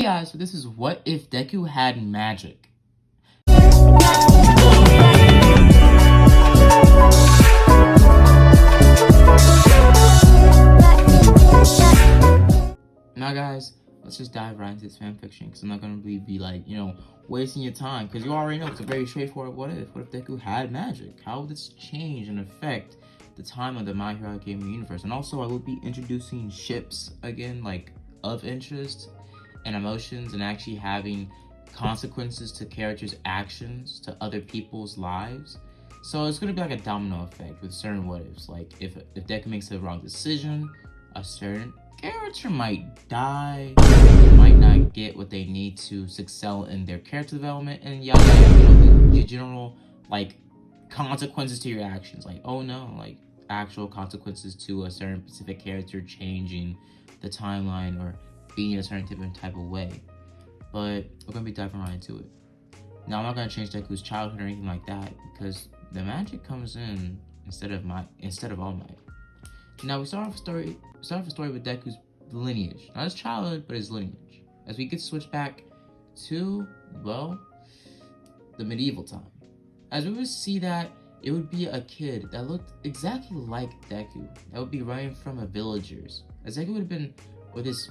Hey guys, so this is What If Deku Had Magic? Now guys, let's just dive right into this fanfiction, because I'm not going to be like, wasting your time, because you already know it's a very straightforward what if. What if Deku had magic? How would this change and affect the time of the My Hero Academia universe? And also I will be introducing ships again, like of interest and emotions, and actually having consequences to characters' actions to other people's lives. So it's gonna be like a domino effect with certain what ifs. Like if Deku makes a wrong decision, a certain character might die, might not get what they need to excel in their character development, and yada yada, the general like consequences to your actions. Like, oh no, like actual consequences to a certain specific character changing the timeline or being a certain different type of way. But we're gonna be diving right into it. Now I'm not gonna change Deku's childhood or anything like that, because the magic comes in instead of All Might. Now we start off a story with Deku's lineage, not his childhood, but his lineage. As we get switched back to, well, the medieval time. As we would see that it would be a kid that looked exactly like Deku, that would be running from a villagers. As Deku would have been with his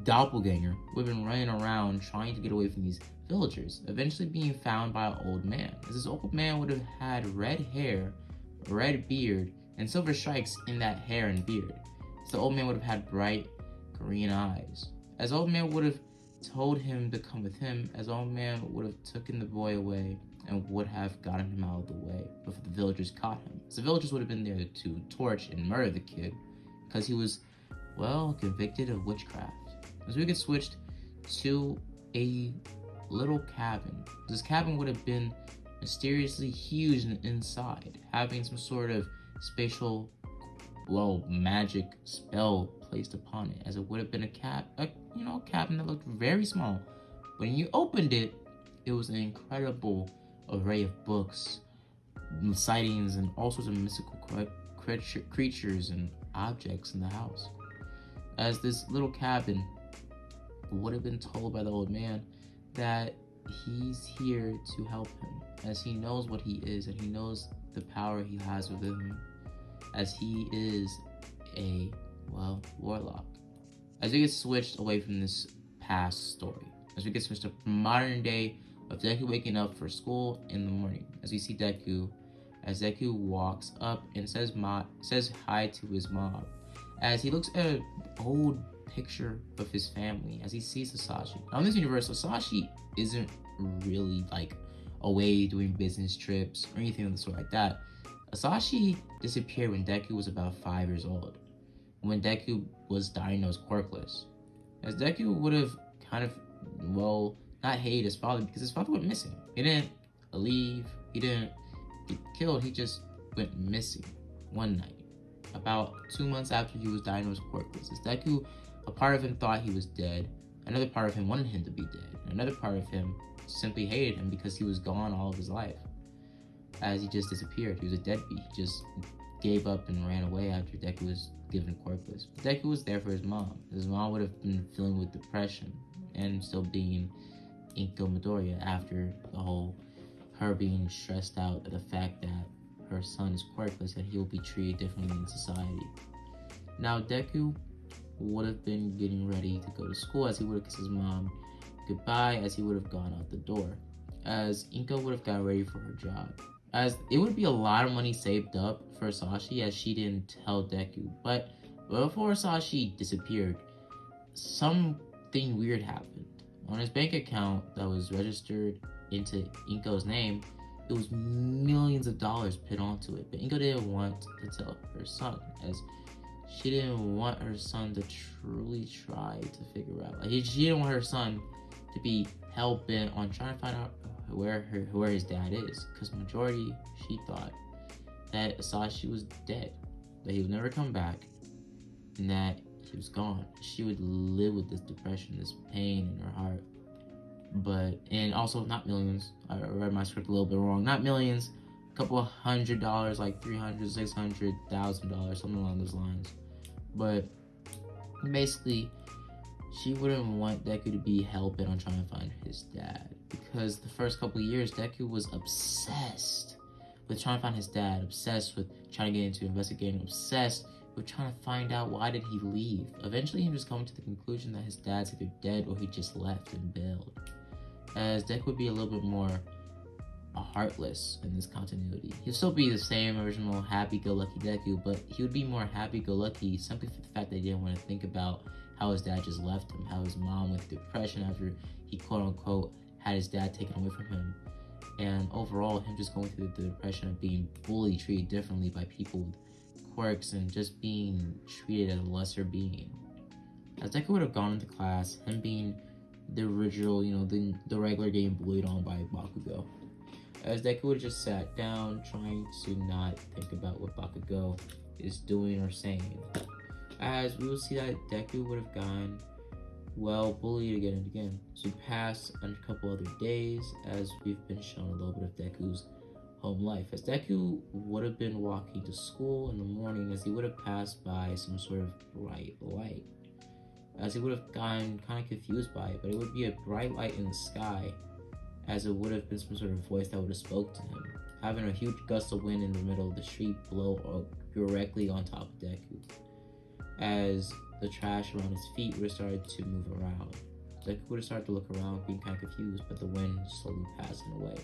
doppelganger, would have been running around trying to get away from these villagers, eventually being found by an old man. As this old man would have had red hair, red beard, and silver stripes in that hair and beard. So the old man would have had bright green eyes. As old man would have told him to come with him, as old man would have taken the boy away and would have gotten him out of the way before the villagers caught him. So the villagers would have been there to torch and murder the kid because he was, well, convicted of witchcraft. As we get switched to a little cabin. This cabin would have been mysteriously huge in the inside, having some sort of spatial, well, magic spell placed upon it, as it would have been a cabin that looked very small. When you opened it, it was an incredible array of books, sightings, and all sorts of mystical creatures and objects in the house. As this little cabin would have been told by the old man that he's here to help him, as he knows what he is and he knows the power he has within him, as he is a, well, warlock. As we get switched away from this past story, as we get switched to modern day of Deku waking up for school in the morning, as we see Deku, as Deku walks up and says hi to his mom, as he looks at an old picture of his family, as he sees Sasashi. Now in this universe, Sasashi isn't really like away doing business trips or anything of the sort like that. Sasashi disappeared when Deku was about 5 years old, when Deku was diagnosed quirkless. As Deku would have kind of, well, not hated his father because his father went missing. He didn't leave, he didn't get killed, he just went missing one night, about 2 months after he was diagnosed quirkless. As Deku, a part of him thought he was dead, another part of him wanted him to be dead, and another part of him simply hated him because he was gone all of his life. As he just disappeared, he was a deadbeat. He just gave up and ran away after Deku was given quirkless. But Deku was there for his mom. His mom would have been feeling with depression and still being Inko Midoriya after the whole her being stressed out at the fact that her son is quirkless and he will be treated differently in society. Now Deku would have been getting ready to go to school, as he would have kissed his mom goodbye as he would have gone out the door, as Inko would have got ready for her job, as it would be a lot of money saved up for Sashi, as she didn't tell Deku. But before Sashi disappeared, something weird happened. On his bank account that was registered into Inko's name, it was millions of dollars put onto it, but Inko didn't want to tell her son, as she didn't want her son to truly try to figure out. Like, she didn't want her son to be hell-bent on trying to find out where his dad is, because majority, she thought that Sashi was dead, that he would never come back, and that he was gone. She would live with this depression, this pain in her heart. And also not millions. I read my script a little bit wrong. Not millions, a couple of $100, like $300, $600,000, something along those lines. But basically, she wouldn't want Deku to be hell-bent on trying to find his dad, because the first couple of years, Deku was obsessed with trying to find his dad, obsessed with trying to get into investigating, obsessed with trying to find out why did he leave. Eventually, he just coming to the conclusion that his dad's either dead or he just left and bailed. As Deku would be a little bit more heartless in this continuity. He'll still be the same original happy-go-lucky Deku, but he would be more happy-go-lucky simply for the fact that he didn't want to think about how his dad just left him, how his mom went through depression after he quote-unquote had his dad taken away from him, and overall him just going through the depression of being bullied, treated differently by people with quirks, and just being treated as a lesser being. As Deku would have gone into class, him being the original, the regular getting bullied on by Bakugo. As Deku would have just sat down, trying to not think about what Bakugo is doing or saying. As we will see that Deku would have gotten, bullied again and again. So past a couple other days, as we've been shown a little bit of Deku's home life. As Deku would have been walking to school in the morning, as he would have passed by some sort of bright light. As he would have gotten kind of confused by it, but it would be a bright light in the sky, as it would have been some sort of voice that would have spoke to him, having a huge gust of wind in the middle of the street blow directly on top of Deku, as the trash around his feet would have started to move around. Deku would have started to look around, being kind of confused, but the wind slowly passing away.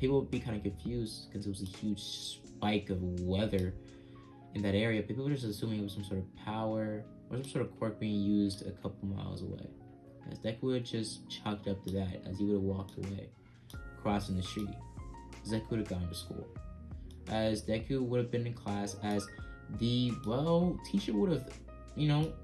People would be kind of confused because it was a huge spike of weather in that area. People were just assuming it was some sort of power or some sort of quirk being used a couple miles away. As Deku would have just chalked up to that, as he would have walked away, crossing the street. As Deku would have gone to school. As Deku would have been in class, as the, teacher would have,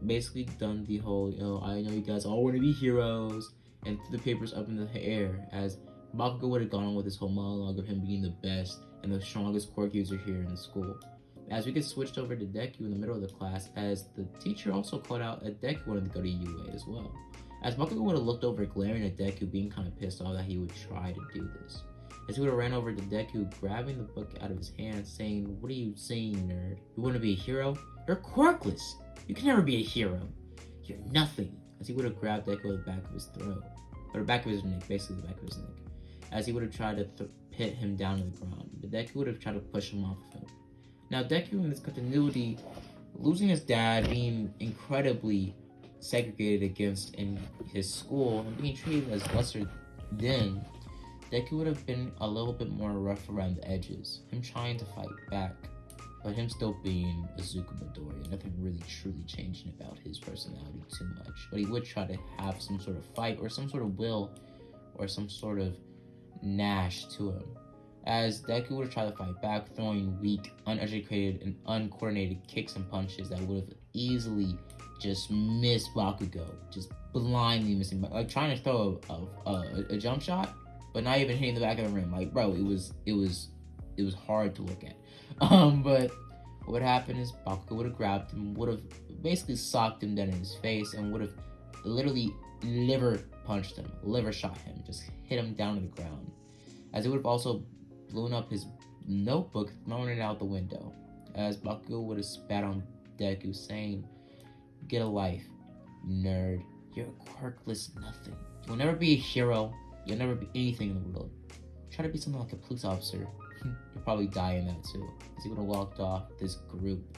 basically done the whole, I know you guys all want to be heroes, and threw the papers up in the air, as Bakugo would have gone on with this whole monologue of him being the best and the strongest quirk user here in the school. As we get switched over to Deku in the middle of the class, as the teacher also called out that Deku wanted to go to UA as well. As Bakugo would have looked over, glaring at Deku, being kind of pissed off that he would try to do this. As he would have ran over to Deku, grabbing the book out of his hand, saying, "What are you saying, nerd? You want to be a hero? You're quirkless! You can never be a hero! You're nothing!" As he would have grabbed Deku at the back of his throat, or the back of his neck, basically the back of his neck. As he would have tried to pit him down to the ground, but Deku would have tried to push him off of him. Now, Deku in this continuity, losing his dad, being incredibly segregated against in his school, and being treated as lesser than, Deku would have been a little bit more rough around the edges, him trying to fight back, but him still being Izuku Midoriya, nothing really truly changing about his personality too much. But he would try to have some sort of fight, or some sort of will, or some sort of gnash to him. As Deku would have tried to fight back, throwing weak, uneducated, and uncoordinated kicks and punches that would have easily just missed Bakugo, just blindly missing, like trying to throw a jump shot, but not even hitting the back of the rim. Like, bro, it was hard to look at. But what would happen is Bakugo would have grabbed him, would have basically socked him down in his face, and would have literally liver punched him, liver shot him, just hit him down to the ground. As it would have also blown up his notebook, throwing it out the window. As Bakugo would have spat on Deku, saying, "Get a life, nerd. You're a quirkless nothing. You'll never be a hero. You'll never be anything in the world. Try to be something like a police officer. You'll probably die in that too." As he would have walked off this group,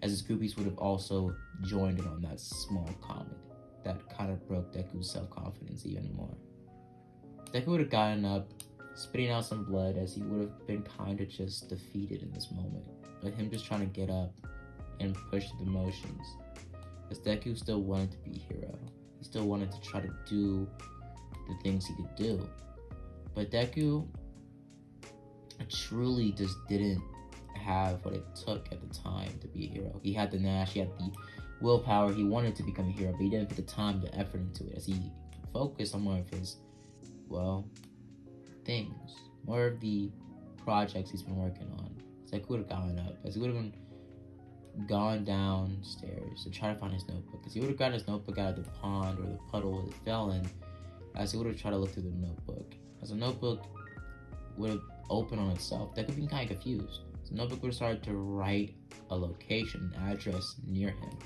as his groupies would have also joined in on that small comment that kind of broke Deku's self-confidence even more. Deku would have gotten up, spitting out some blood, as he would have been kind of just defeated in this moment, but him just trying to get up and push the motions. As Deku still wanted to be a hero, he still wanted to try to do the things he could do, but Deku truly just didn't have what it took at the time to be a hero. He had the Nash, he had the willpower, he wanted to become a hero, but he didn't put the time, the effort into it, as he focused on more of his, things, more of the projects he's been working on. So Deku would have gone up, as he would have gone downstairs to try to find his notebook, as he would have gotten his notebook out of the pond or the puddle it fell in, as he would have tried to look through the notebook. As the notebook would have opened on itself, Deku being kind of confused. So the notebook would have started to write a location, an address near him.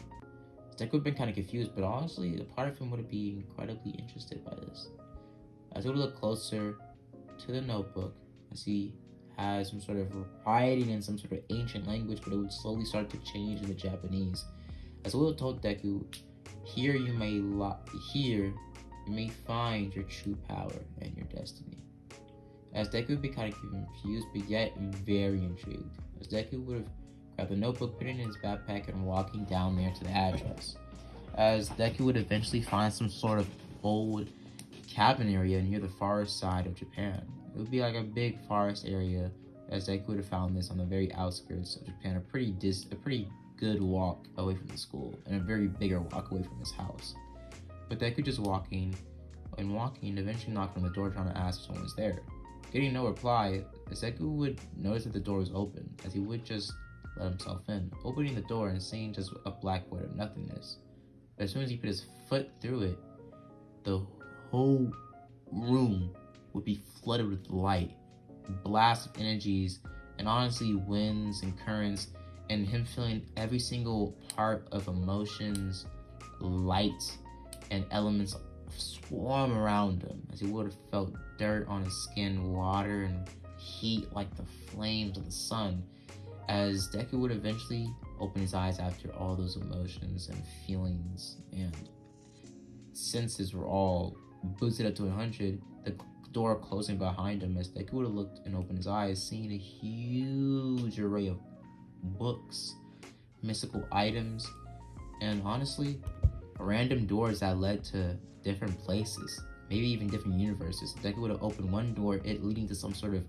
Deku would have been kind of confused, but honestly, a part of him would be incredibly interested by this. As he would look closer to the notebook, as he has some sort of writing in some sort of ancient language, but it would slowly start to change into Japanese. As Will told Deku, here you may find your true power and your destiny. As Deku would be kind of confused, but yet very intrigued. As Deku would have grabbed the notebook, put it in his backpack, and walking down there to the address. As Deku would eventually find some sort of old cabin area near the forest side of Japan. It would be like a big forest area, as Deku would have found this on the very outskirts of Japan, a pretty good walk away from the school, and a very bigger walk away from his house. But Deku just walking, eventually knocked on the door trying to ask if someone was there. Getting no reply, as Deku would notice that the door was open, as he would just let himself in, opening the door and seeing just a black void of nothingness. But as soon as he put his foot through it, the whole room would be flooded with light, blasts of energies, and honestly winds and currents, and him feeling every single part of emotions, light, and elements swarm around him, as he would have felt dirt on his skin, water, and heat like the flames of the sun, as Deku would eventually open his eyes after all those emotions and feelings and senses were all boosted up to 100, the door closing behind him, as Deku would have looked and opened his eyes, seeing a huge array of books, mystical items, and honestly, random doors that led to different places, maybe even different universes. Deku would have opened one door, it leading to some sort of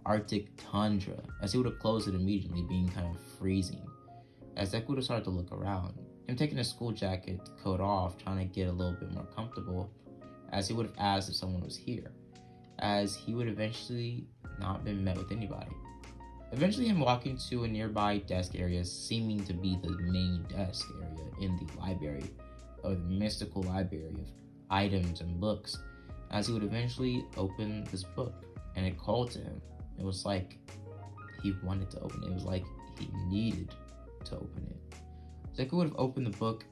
Arctic tundra, as he would have closed it immediately, being kind of freezing. As Deku would have started to look around, him taking his school jacket coat off, trying to get a little bit more comfortable, as he would have asked if someone was here, as he would eventually not been met with anybody. Eventually him walking to a nearby desk area, seeming to be the main desk area in the library, or the mystical library of items and books, as he would eventually open this book, and it called to him. It was like he wanted to open it. It was like he needed to open it. Deku would have opened the book,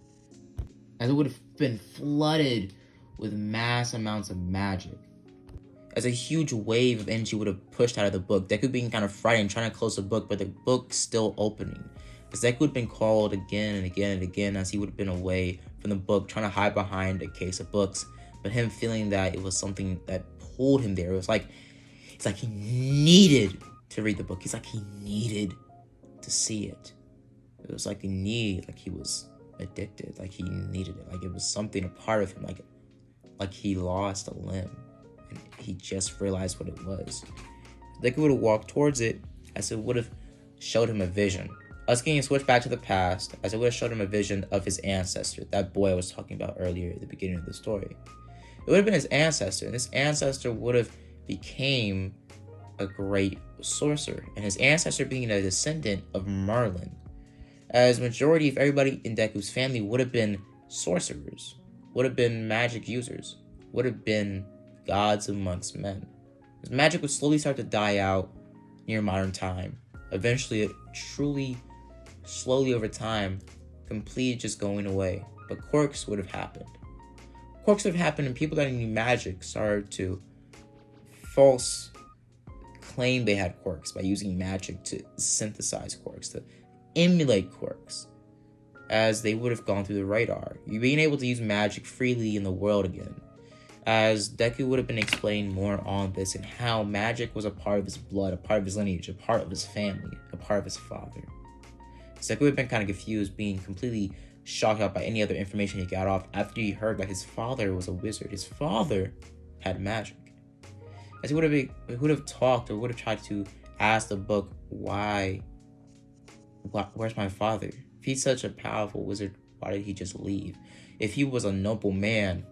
as it would have been flooded with mass amounts of magic. As a huge wave of energy would have pushed out of the book, Deku being kind of frightened, trying to close the book, but the book still opening. As Deku would have been called again and again and again, as he would have been away from the book, trying to hide behind a case of books, but him feeling that it was something that pulled him there. It's like he needed to read the book. It's like he needed to see it. It was like a need, like he was addicted, like he needed it, like it was something, a part of him, like he lost a limb, and he just realized what it was. Deku would have walked towards it, as it would have showed him a vision. Us getting switched back to the past, as it would have showed him a vision of his ancestor, that boy I was talking about earlier at the beginning of the story. It would have been his ancestor, and this ancestor would have became a great sorcerer, and his ancestor being a descendant of Merlin, as majority of everybody in Deku's family would have been sorcerers, would have been magic users, would have been gods amongst men. As magic would slowly start to die out near modern time, eventually it slowly over time, completely just going away, but quirks would have happened. Quirks would have happened, and people that knew magic started to false claim they had quirks by using magic to synthesize quirks, to emulate quirks, as they would have gone through the radar. You being able to use magic freely in the world again, as Deku would have been explaining more on this and how magic was a part of his blood, a part of his lineage, a part of his family, a part of his father. Deku would have been kind of confused, being completely shocked out by any other information he got off after he heard that his father was a wizard. His father had magic. As he would have talked or would have tried to ask the book, where's my father? If he's such a powerful wizard, why did he just leave? If he was a noble man,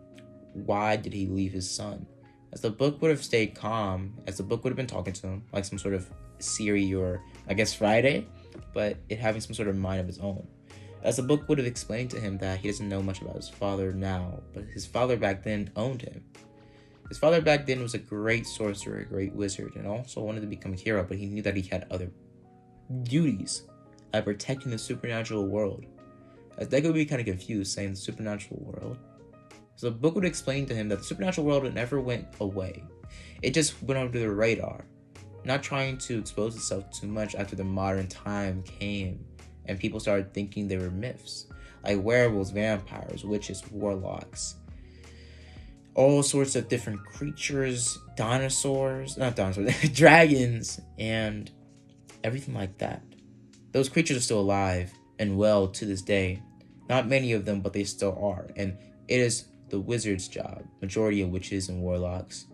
why did he leave his son? As the book would have stayed calm, as the book would have been talking to him, like some sort of Siri or, I guess, Friday, but it having some sort of mind of its own. As the book would have explained to him that he doesn't know much about his father now, but his father back then owned him. His father back then was a great sorcerer, a great wizard, and also wanted to become a hero, but he knew that he had other duties, like protecting the supernatural world. as Deku would be kind of confused, saying the supernatural world. So the book would explain to him that the supernatural world never went away. It just went under the radar, not trying to expose itself too much after the modern time came and people started thinking they were myths, like werewolves, vampires, witches, warlocks, all sorts of different creatures, dragons, and everything like that. Those creatures are still alive and well to this day. Not many of them, but they still are, and it is the wizard's job. Majority of witches and warlocks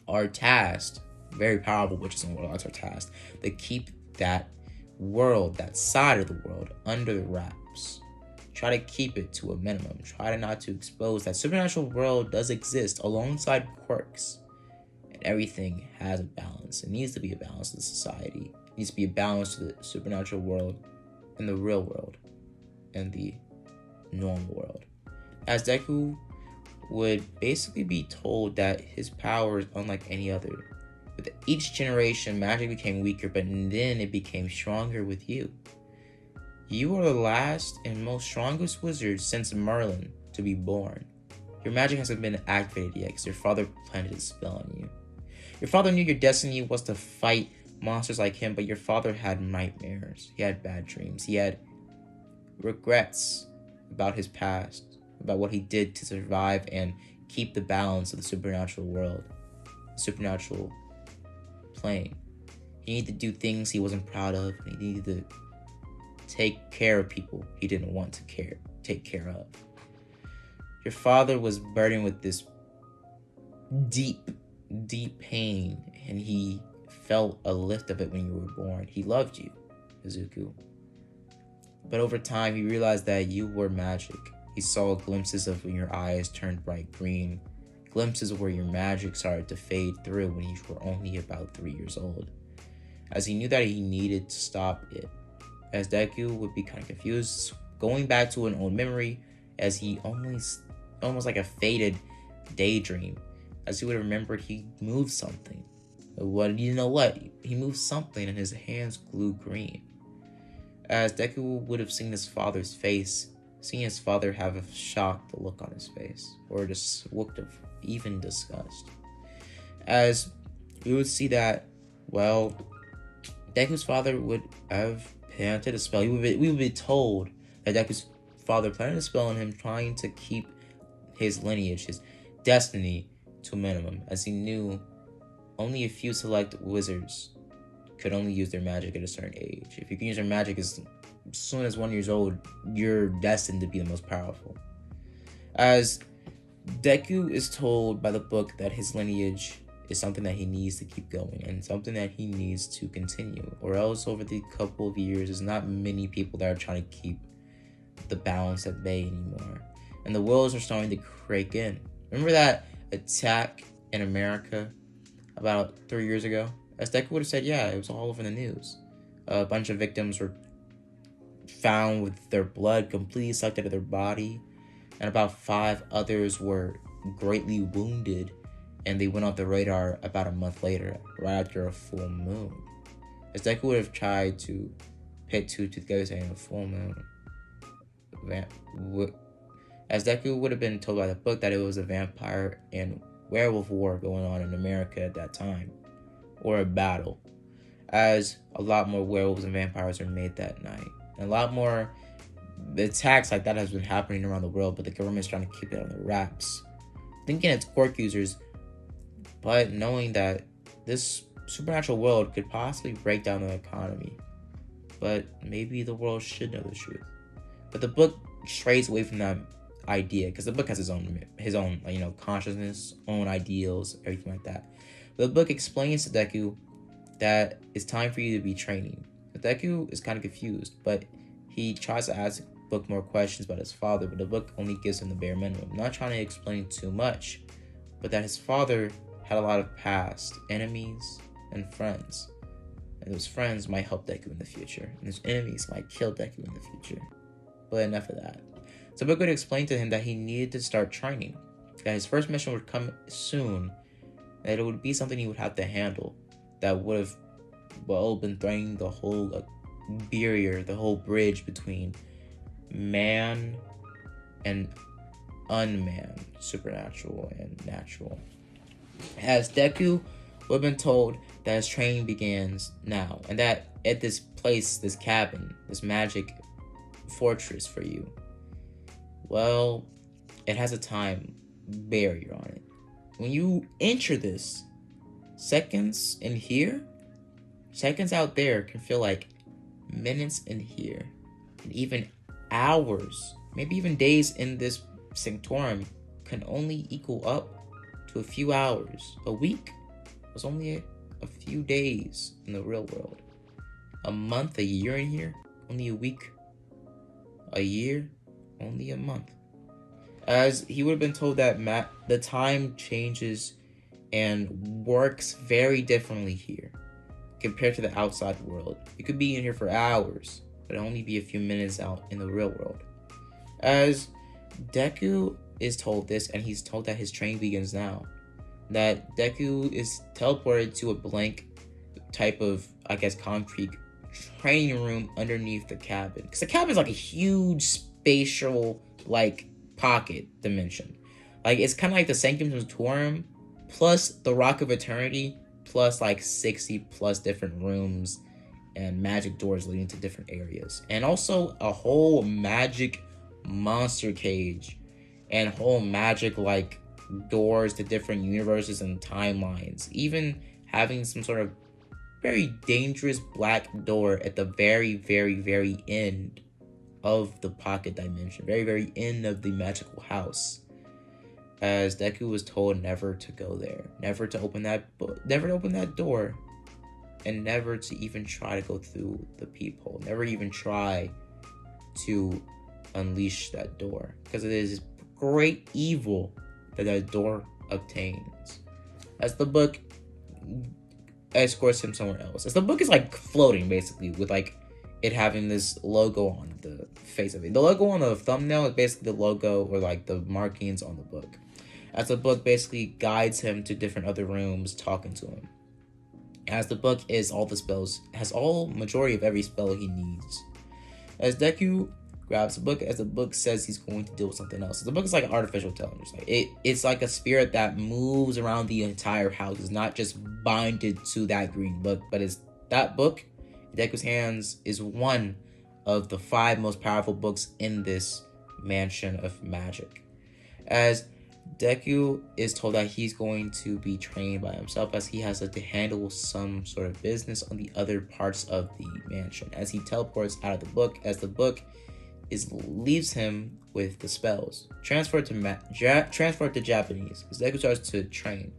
are tasked, very powerful witches and warlocks are tasked, to keep that world, that side of the world, under the wraps. Try to keep it to a minimum. Try to not to expose that supernatural world does exist alongside quirks. And everything has a balance. It needs to be a balance to the society. It needs to be a balance to the supernatural world and the real world and the normal world. As Deku would basically be told that his power is unlike any other. With each generation, magic became weaker, but then it became stronger with you. You are the last and most strongest wizard since Merlin to be born. Your magic hasn't been activated yet because your father planted a spell on you. Your father knew your destiny was to fight monsters like him, but your father had nightmares. He had bad dreams. He had regrets about his past, about what he did to survive and keep the balance of the supernatural world, the supernatural plane. He needed to do things he wasn't proud of, and he needed to take care of people he didn't want to take care of. Your father was burdened with this deep pain, and he felt a lift of it when you were born. He loved you, Izuku. But over time, he realized that you were magic. He saw glimpses of when your eyes turned bright green, glimpses of where your magic started to fade through when you were only about 3 years old. As he knew that he needed to stop it, as Deku would be kind of confused, going back to an old memory, as he almost like a faded daydream, as he would have remembered he moved something. He moved something and his hands glowed green. As Deku would have seen his father's face, seeing his father have a shocked look on his face, or just looked of even disgust. As we would see that, well, Deku's father would have planted a spell. We would be told that Deku's father planted a spell on him, trying to keep his lineage, his destiny, to a minimum, as he knew only a few select wizards could only use their magic at a certain age. If you can use your magic as soon as 1 year old, you're destined to be the most powerful. As Deku is told by the book that his lineage is something that he needs to keep going and something that he needs to continue, or else over the couple of years, there's not many people that are trying to keep the balance at bay anymore. And the wolves are starting to crank in. Remember that attack in America about 3 years ago? As Deku would have said, yeah, it was all over the news. A bunch of victims were found with their blood completely sucked out of their body, and about 5 others were greatly wounded, and they went off the radar about a month later, right after a full moon. As Deku would have tried to pit two together, saying a full moon. As Deku would have been told by the book that it was a vampire and werewolf war going on in America at that time, or a battle, as a lot more werewolves and vampires are made that night. And a lot more attacks like that has been happening around the world, but the government's trying to keep it on the wraps, thinking it's quirk users, but knowing that this supernatural world could possibly break down the economy. But maybe the world should know the truth. But the book strays away from that idea, because the book has his own consciousness, own ideals, everything like that. But the book explains to Deku that it's time for you to be training. But Deku is kind of confused, but he tries to ask the book more questions about his father, but the book only gives him the bare minimum. Not trying to explain too much, but that his father had a lot of past enemies and friends. And those friends might help Deku in the future, and those enemies might kill Deku in the future. But enough of that. So the book would explain to him that he needed to start training, that his first mission would come soon, that it would be something he would have to handle, that would have, been throwing the whole barrier, the whole bridge between man and unmanned, supernatural and natural. As Deku would have been told that his training begins now, and that at this place, this cabin, this magic fortress for you, well, it has a time barrier on it. When you enter this, seconds in here, seconds out there can feel like minutes in here, and even hours, maybe even days in this sanctorum can only equal up to a few hours. A week was only a few days in the real world. A month, a year in here, only a week. A year, only a month. As he would have been told that the time changes and works very differently here compared to the outside world. You could be in here for hours, but only be a few minutes out in the real world. As Deku is told this, and he's told that his training begins now, that Deku is teleported to a blank type of, I guess, concrete training room underneath the cabin. Because the cabin is like a huge spatial, like, pocket dimension. Like, it's kind of like the Sanctum Sanctorum plus the Rock of Eternity plus like 60 plus different rooms and magic doors leading to different areas. And also a whole magic monster cage and whole magic like doors to different universes and timelines. Even having some sort of very dangerous black door at the very, very, very end of the pocket dimension. Very, very end of the magical house. As Deku was told never to go there. Never to open that door. And never to even try to go through the peephole. Never even try to unleash that door. Because it is great evil that door obtains. As the book escorts him somewhere else. As the book is like floating basically with like it having this logo on the face of it. The logo on the thumbnail is basically the logo or like the markings on the book. As the book basically guides him to different other rooms talking to him. As the book is all the spells, has all majority of every spell he needs. As Deku grabs the book, as the book says he's going to deal with something else. The book is like an artificial intelligence. Like it's like a spirit that moves around the entire house. It's not just binded to that green book, but it's that book in Deku's hands is one of the 5 most powerful books in this mansion of magic. As Deku is told that he's going to be trained by himself as he has to handle some sort of business on the other parts of the mansion. As he teleports out of the book, as the book leaves him with the spells. Transferred to Japanese, as Deku starts to train.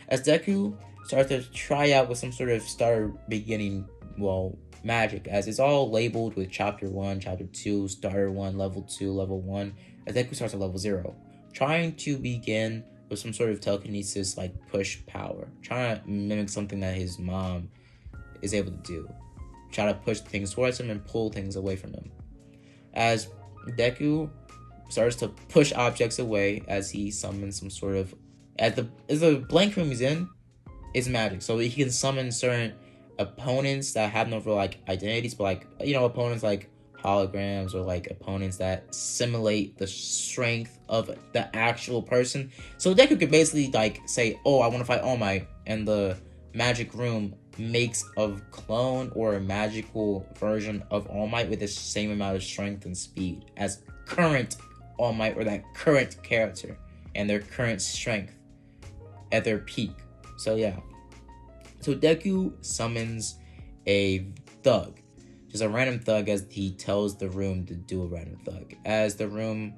As Deku starts to try out with some sort of starter beginning, magic, as it's all labeled with chapter 1, chapter 2, starter 1, level 2, level 1, as Deku starts at level 0. Trying to begin with some sort of telekinesis like push power. Trying to mimic something that his mom is able to do. Try to push things towards him and pull things away from him. As Deku starts to push objects away as he summons some sort of... As the blank room he's in is magic. So he can summon certain opponents that have no real like identities, but like, opponents like holograms or like opponents that simulate the strength of the actual person. So Deku could basically like say, oh, I want to fight All Might, and the magic room makes a clone or a magical version of All Might with the same amount of strength and speed as current All Might or that current character and their current strength at their peak. So yeah. So Deku summons a thug. Just a random thug as he tells the room to do a random thug. As the room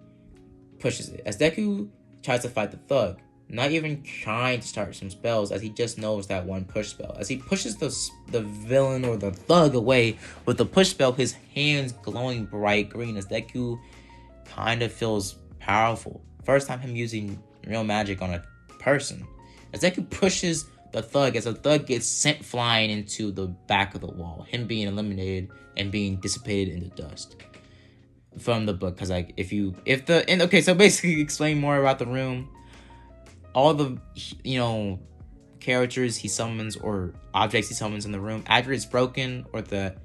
pushes it. As Deku tries to fight the thug, not even trying to start some spells, as he just knows that one push spell. As he pushes the villain or the thug away with the push spell, his hands glowing bright green as Deku kind of feels powerful. First time him using real magic on a person. As Deku pushes the thug, as the thug gets sent flying into the back of the wall, him being eliminated and being dissipated into dust from the book. Because like so basically explain more about the room. All the characters he summons or objects he summons in the room, after it's broken or the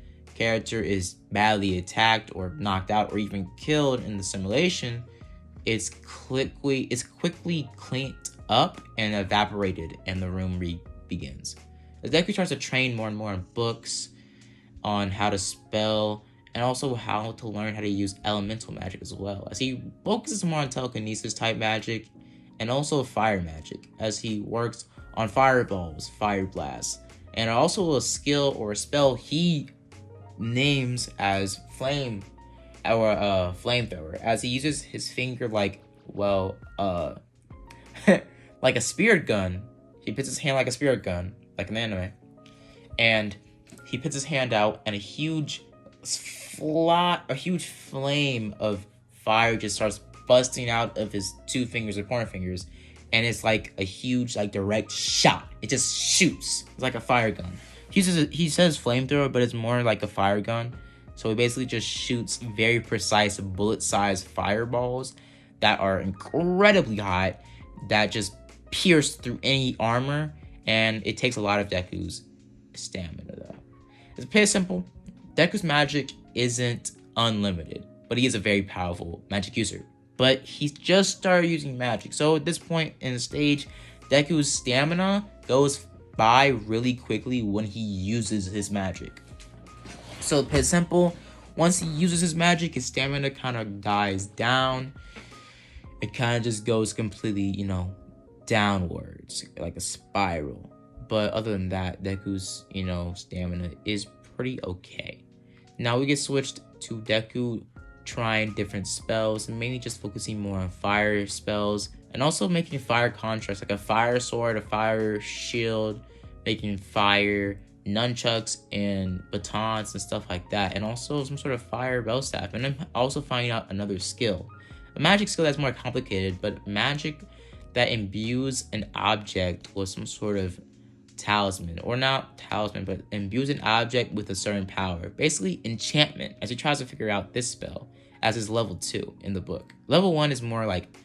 character is badly attacked or knocked out or even killed in the simulation, it's quickly cleaned up and evaporated, and the room begins. As Deku starts to train more and more in books on how to spell and also how to learn how to use elemental magic as well, as he focuses more on telekinesis type magic and also fire magic, as he works on fireballs, fire blasts, and also a skill or a spell he names as flame or flamethrower, as he uses his finger like like a spirit gun. He puts his hand like a spirit gun, like an anime, and he puts his hand out, and a huge flame of fire just starts busting out of his two fingers or pointer fingers, and it's like a huge direct shot. It just shoots. It's like a fire gun. He says flamethrower, but it's more like a fire gun. So he basically just shoots very precise bullet-sized fireballs that are incredibly hot, that just pierce through any armor, and it takes a lot of Deku's stamina though. It's pretty simple. Deku's magic isn't unlimited, but he is a very powerful magic user. But he's just started using magic, so at this point in the stage, Deku's stamina goes by really quickly when he uses his magic. So pretty simple. Once he uses his magic, his stamina kind of dies down. It kind of just goes completely, downwards, like a spiral. But other than that, Deku's, stamina is pretty okay. Now we get switched to Deku trying different spells, and mainly just focusing more on fire spells, and also making fire constructs like a fire sword, a fire shield, making fire nunchucks and batons and stuff like that, and also some sort of fire bell staff. And then also finding out another skill, a magic skill that's more complicated, but magic that imbues an object with some sort of talisman, or not talisman, but imbues an object with a certain power, basically enchantment, as he tries to figure out this spell as his level 2 in the book. Level 1 is more like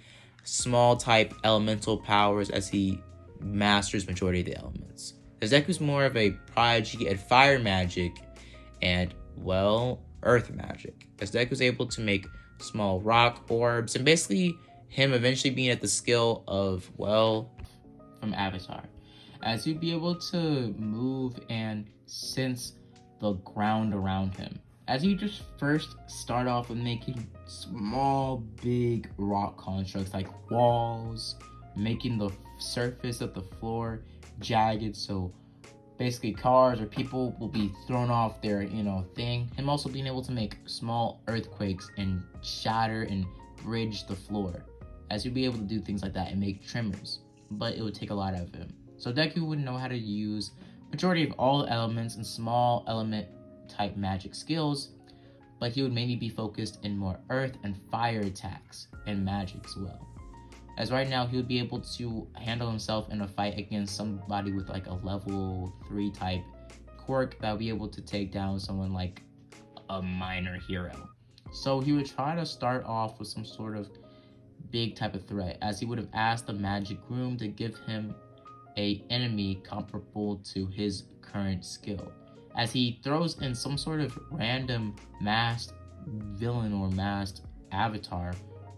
small type elemental powers, as he masters majority of the elements. As Deku's more of a prodigy at fire magic and, earth magic, as Deku's able to make small rock orbs, and basically him eventually being at the skill of, from Avatar, as he'd be able to move and sense the ground around him. As you just first start off with making small, big rock constructs like walls, making the surface of the floor jagged, so basically cars or people will be thrown off their, thing. Him also being able to make small earthquakes and shatter and bridge the floor, as you'd be able to do things like that and make tremors, but it would take a lot out of him. So Deku would know how to use majority of all elements and small element type magic skills, but he would mainly be focused in more earth and fire attacks and magic as well. As right now, he would be able to handle himself in a fight against somebody with like a level 3 type quirk that would be able to take down someone like a minor hero. So he would try to start off with some sort of big type of threat, as he would have asked the magic room to give him a enemy comparable to his current skill, as he throws in some sort of random masked villain or masked avatar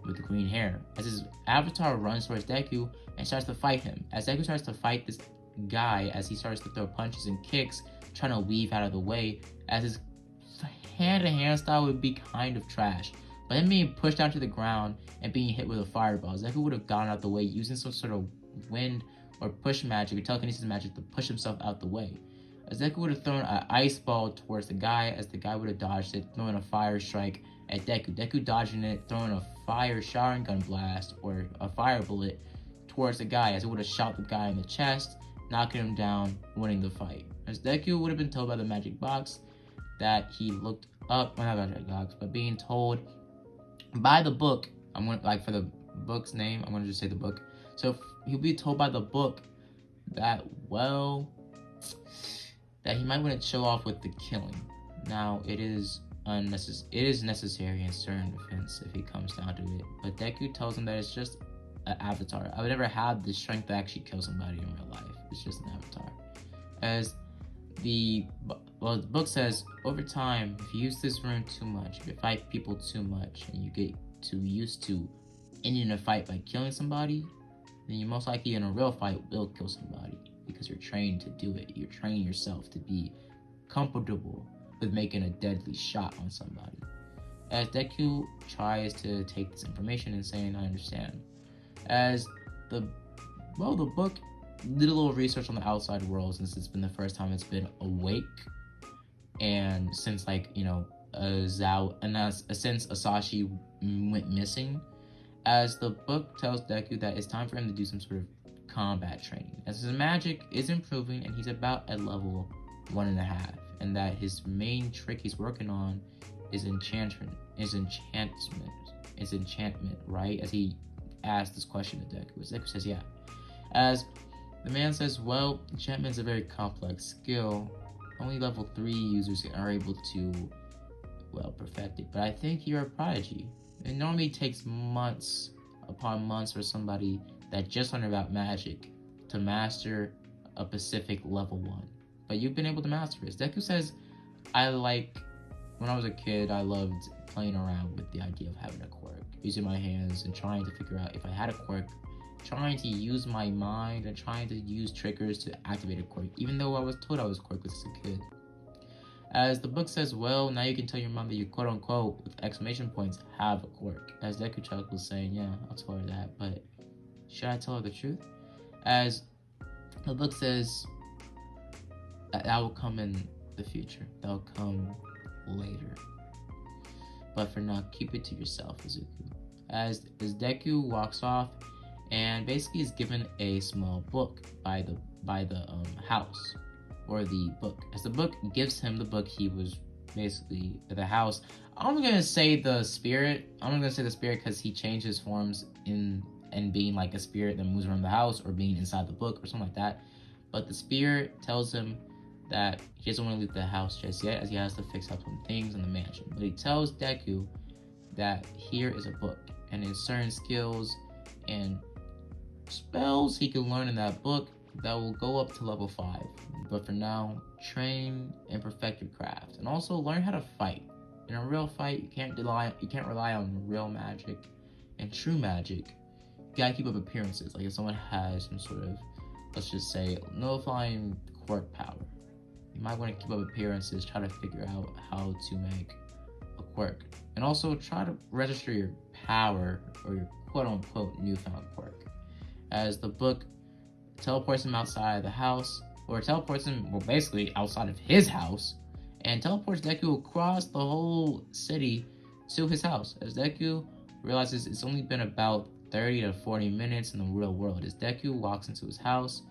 with the green hair, as his avatar runs towards Deku and starts to fight him. As Deku starts to fight this guy, as he starts to throw punches and kicks, trying to weave out of the way, as his hand-to-hand style would be kind of trash, but him being pushed down to the ground and being hit with a fireball, Deku would have gone out the way using some sort of wind or push magic or telekinesis magic to push himself out the way. As Deku would have thrown an ice ball towards the guy, as the guy would have dodged it, throwing a fire strike at Deku. Deku dodging it, throwing a fire showering gun blast or a fire bullet towards the guy, as it would have shot the guy in the chest, knocking him down, winning the fight. As Deku would have been told by the magic box that he looked up, well, not magic box, but being told by the book, I'm gonna, like, for the book's name, I'm gonna just say the book. So he'll be told by the book that, that he might want to chill off with the killing. Now, it is necessary in certain defense if he comes down to it, but Deku tells him that it's just an avatar. I would never have the strength to actually kill somebody in real life. It's just an avatar. As the well, the book says, over time, if you use this room too much, if you fight people too much, and you get too used to ending a fight by killing somebody, then you most likely in a real fight will kill somebody because you're trained to do it. You're training yourself to be comfortable with making a deadly shot on somebody. As DEKU tries to take this information and saying, I understand. As the book did a little research on the outside world since it's been the first time it's been awake, and since since Asashi went missing, as the book tells DEKU that it's time for him to do some sort of combat training, as his magic is improving and he's about at level 1.5, and that his main trick he's working on is enchantment, right? As he asked this question to DEKU, DEKU says, yeah. As the man says, well, enchantment is a very complex skill. Only level 3 users are able to, well, perfect it. But I think you're a prodigy. It normally takes months upon months for somebody that just learned about magic to master a specific level 1. But you've been able to master it. DEKU says, when I was a kid, I loved playing around with the idea of having a quirk, using my hands and trying to figure out if I had a quirk, trying to use my mind and trying to use triggers to activate a quirk, even though I was told I was quirkless as a kid. As the book says, well, now you can tell your mom that you quote-unquote, with exclamation points, have a quirk. As DEKU chuckles saying, yeah, I'll tell her that, but should I tell her the truth? As the book says, that will come in the future. That will come later. But for now, keep it to yourself, Izuku. As DEKU walks off and basically is given a small book by the house, or the book. As the book gives him the book, he was basically the house. I'm gonna say the spirit. I'm not gonna say the spirit because he changed his forms and being like a spirit that moves around the house, or being inside the book or something like that. But the spirit tells him that he doesn't want to leave the house just yet, as he has to fix up some things in the mansion. But he tells DEKU that here is a book, and in certain skills and spells he can learn in that book that will go up to level 5. But for now, train and perfect your craft, and also learn how to fight. In a real fight, you can't rely on real magic and true magic. You gotta keep up appearances. Like if someone has some sort of, let's just say, nullifying quirk power, you might want to keep up appearances, try to figure out how to make a quirk, and also try to register your power or your quote-unquote newfound quirk. As the book teleports him outside the house, or teleports him, well, basically outside of his house, and teleports DEKU across the whole city to his house. As DEKU realizes it's only been about 30 to 40 minutes in the real world. As DEKU walks into his house,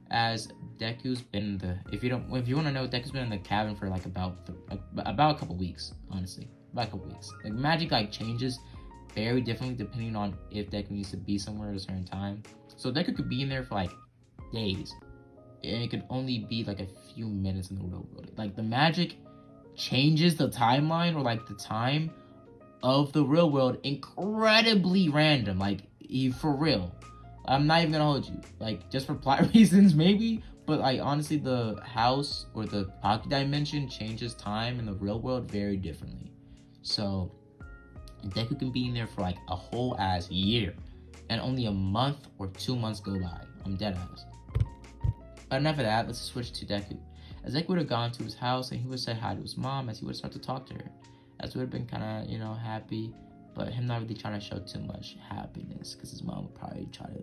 as DEKU's been if you want to know, DEKU's been in the cabin for like about a couple weeks, honestly, about a couple weeks. Like magic changes very differently depending on if DEKU needs to be somewhere at a certain time. So DEKU could be in there for like days, and it could only be like a few minutes in the real world. Like the magic changes the timeline, or like the time of the real world, incredibly random. Like for real. I'm not even gonna hold you. Like just for plot reasons maybe, but like honestly the house or the pocket dimension changes time in the real world very differently. So DEKU can be in there for like a whole ass year, and only a month or 2 months go by. I'm dead ass. But enough of that, let's switch to DEKU. As DEKU would have gone to his house and he would have said hi to his mom, as he would start to talk to her. As would have been kind of, happy, but him not really trying to show too much happiness, because his mom would probably try to,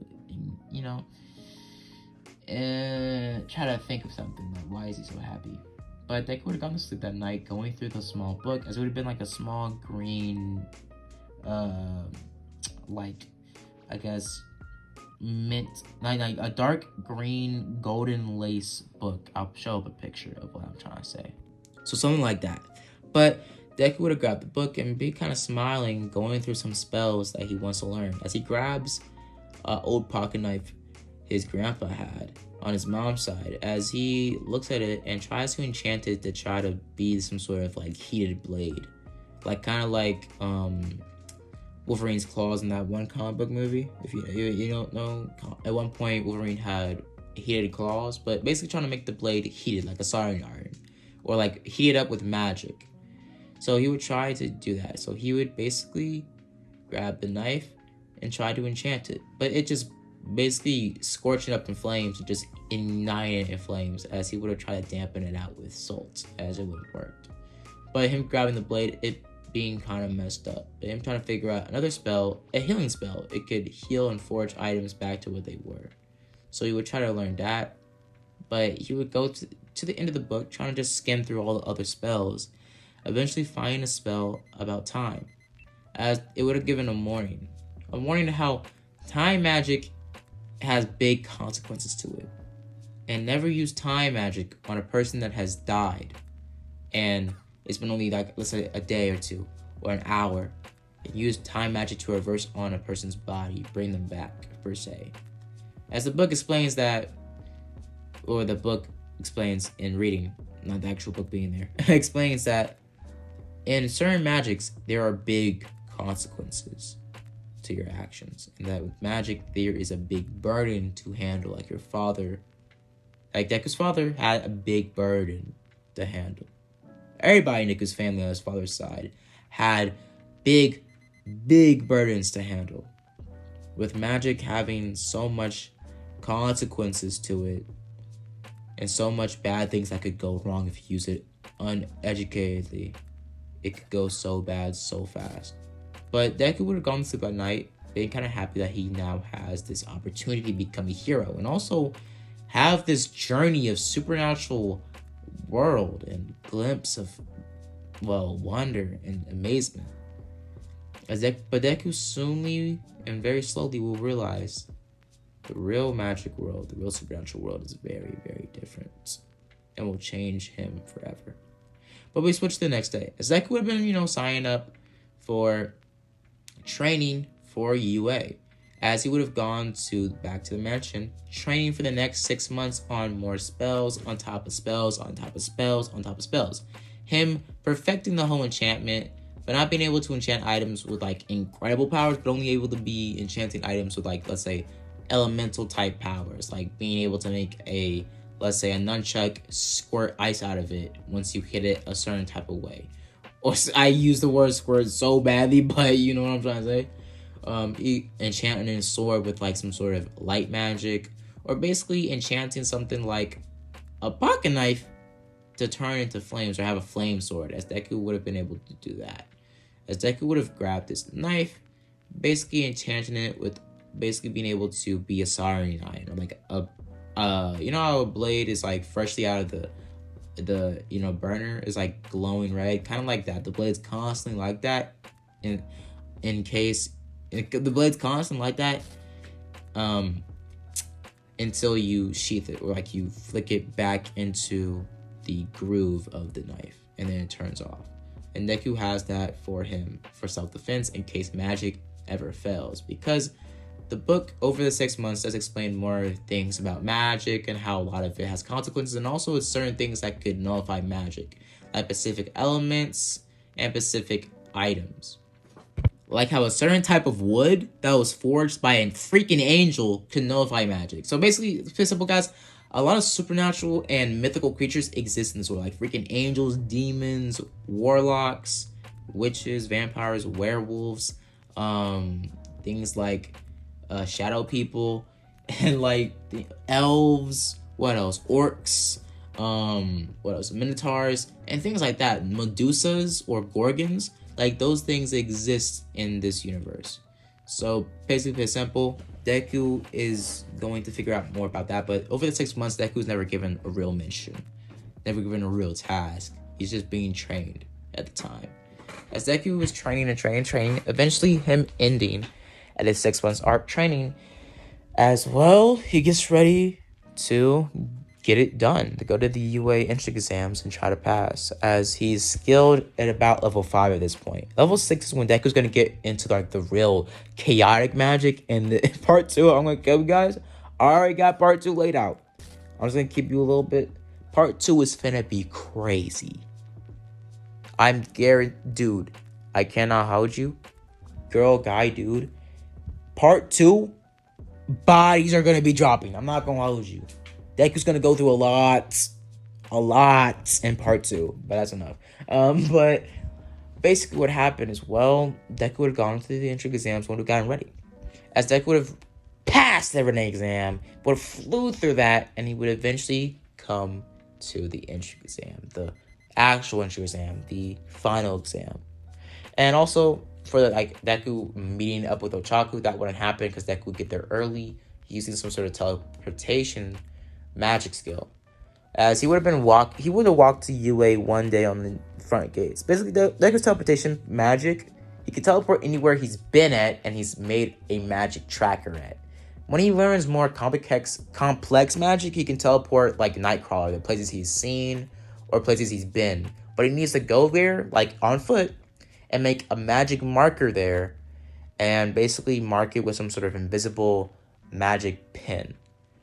try to think of something, like why is he so happy? But DEKU would have gone to sleep that night going through the small book, as it would have been like a small green, mint, like a dark green golden lace book. I'll show up a picture of what I'm trying to say. So something like that. But DEKU would have grabbed the book and be kind of smiling, going through some spells that he wants to learn. As he grabs an old pocket knife his grandpa had on his mom's side, as he looks at it and tries to enchant it to try to be some sort of like heated blade. Like kind of like Wolverine's claws in that one comic book movie. If you don't know, at one point Wolverine had heated claws, but basically trying to make the blade heated like a soldering iron, or like heat it up with magic. So he would try to do that. So he would basically grab the knife and try to enchant it, but it just basically scorching up in flames and just igniting it in flames, as he would have tried to dampen it out with salt, as it would have worked. But him grabbing the blade, it being kind of messed up. But him trying to figure out another spell, a healing spell. It could heal and forge items back to what they were. So he would try to learn that, but he would go to the end of the book trying to just skim through all the other spells, eventually finding a spell about time, as it would have given a warning to how time magic has big consequences to it. And never use time magic on a person that has died and it's been only like, let's say, a day or two or an hour. And use time magic to reverse on a person's body, bring them back, per se. As the book explains that, or the book explains in reading, not the actual book being there, explains that in certain magics, there are big consequences to your actions. And that with magic, there is a big burden to handle. Like your father, like Deku's father had a big burden to handle. Everybody in Deku's family on his father's side had big burdens to handle. With magic having so much consequences to it, and so much bad things that could go wrong if you use it uneducatedly, it could go so bad so fast. But Deku would have gone to sleep at night, being kind of happy that he now has this opportunity to become a hero, and also have this journey of supernatural world and glimpse of, well, wonder and amazement. But Deku soonly and very slowly will realize the real magic world, the real supernatural world is very different and will change him forever. But we switch to the next day. As Deku would have been, signing up for training for UA, as he would have gone back to the mansion, training for the next 6 months on more spells, on top of spells, on top of spells, on top of spells. Him perfecting the whole enchantment, but not being able to enchant items with like incredible powers, but only able to be enchanting items with like, let's say, elemental type powers, like being able to make a, let's say, a nunchuck squirt ice out of it once you hit it a certain type of way. Or I use the word squirt so badly, but you know what I'm trying to say. Enchanting a sword with like some sort of light magic, or basically enchanting something like a pocket knife to turn into flames or have a flame sword, as Deku would have been able to do that. As Deku would have grabbed this knife, basically enchanting it with basically being able to be a soldering iron, or like you know how a blade is like freshly out of the burner is like glowing red, kind of like that. The blade's constantly like that, in case the blade's constant like that until you sheath it, or like you flick it back into the groove of the knife and then it turns off. And Deku has that for him for self-defense in case magic ever fails, because the book over the 6 months does explain more things about magic and how a lot of it has consequences, and also certain things that could nullify magic, like specific elements and specific items. Like how a certain type of wood that was forged by a freaking angel could nullify magic. So basically, to be simple, guys, a lot of supernatural and mythical creatures exist in this world, like freaking angels, demons, warlocks, witches, vampires, werewolves, things like shadow people, and like the elves, what else, orcs, what else, minotaurs, and things like that, medusas or gorgons. Like, those things exist in this universe. So, basically, it's simple. Deku is going to figure out more about that. But over the 6 months, Deku's never given a real mission. Never given a real task. He's just being trained at the time. As Deku was training, eventually him ending at his 6 months arc training, as well, he gets ready to get it done, to go to the UA entrance exams and try to pass, as he's skilled at about level 5 at this point. Level 6 is when Deku's going to get into like the real chaotic magic. And the part 2, I'm going to kill you guys. I already got part 2 laid out. I'm just going to keep you a little bit. Part 2 is finna be crazy. I'm guaranteed, dude. I cannot hold you. Girl, guy, dude. Part 2, bodies are going to be dropping. I'm not going to hold you. Deku's going to go through a lot a lot in part 2, but that's enough. But basically what happened is, well, Deku would have gone through the entrance exams, would have gotten ready. As Deku would have passed the Renee exam, would have flew through that, and he would eventually come to the entrance exam, the actual entrance exam, the final exam. And also, for the, like, Deku meeting up with Ochaku, that wouldn't happen because Deku would get there early using some sort of teleportation magic skill. As he would have walked to UA one day on the front gates. Basically, Deku's teleportation magic, he can teleport anywhere he's been at, and he's made a magic tracker at. When he learns more complex magic, he can teleport like Nightcrawler, the places he's seen or places he's been. But he needs to go there, like on foot, and make a magic marker there, and basically mark it with some sort of invisible magic pin.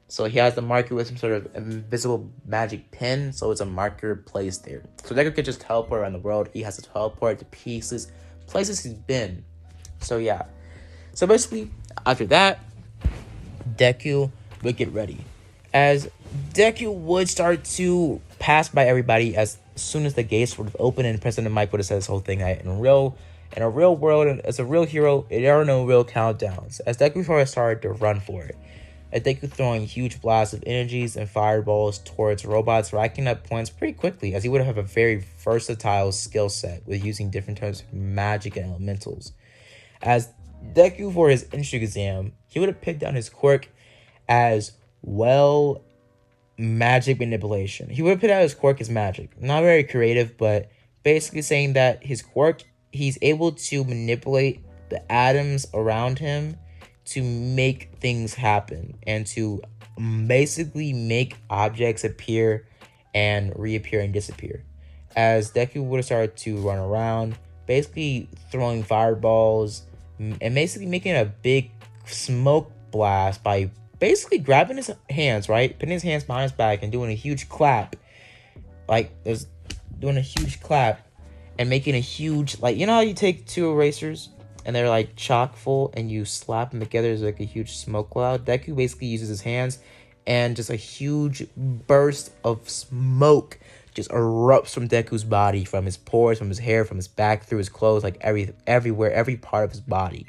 So he has to mark it with some sort of invisible magic pin, so it's a marker placed there. So Deku can just teleport around the world. He has to teleport to places he's been. So yeah. So basically, after that, Deku would get ready. As Deku would start to pass by everybody as soon as the gates would have opened, and President Mike would have said this whole thing that in a real world, and as a real hero, there are no real countdowns. As Deku started to run for it. As Deku throwing huge blasts of energies and fireballs towards robots, racking up points pretty quickly, as he would have a very versatile skill set with using different types of magic and elementals. As Deku, for his entry exam, he would have picked down his quirk as well magic manipulation. He would have put out his quirk as magic. Not very creative, but basically saying that his quirk, he's able to manipulate the atoms around him to make things happen and to basically make objects appear and reappear and disappear. As Deku would have started to run around, basically throwing fireballs and basically making a big smoke blast by basically grabbing his hands, right? Putting his hands behind his back and doing a huge clap. Like, there's doing a huge clap and making a huge, like, you know how you take two erasers and they're like chock full and you slap them together as like a huge smoke cloud? Deku basically uses his hands and just a huge burst of smoke just erupts from Deku's body, from his pores, from his hair, from his back, through his clothes, like everywhere, every part of his body.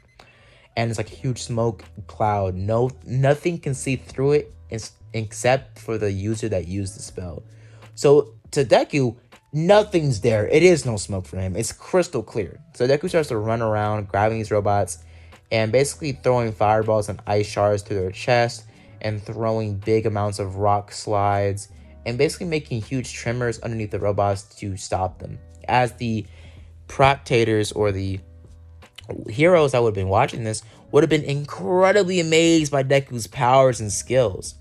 And it's like a huge smoke cloud. Nothing can see through it except for the user that used the spell. So to Deku, nothing's there. It is no smoke for him. It's crystal clear. So Deku starts to run around, grabbing these robots, and basically throwing fireballs and ice shards to their chest, and throwing big amounts of rock slides, and basically making huge tremors underneath the robots to stop them. As the proctators, or the heroes that would have been watching this, would have been incredibly amazed by Deku's powers and skills.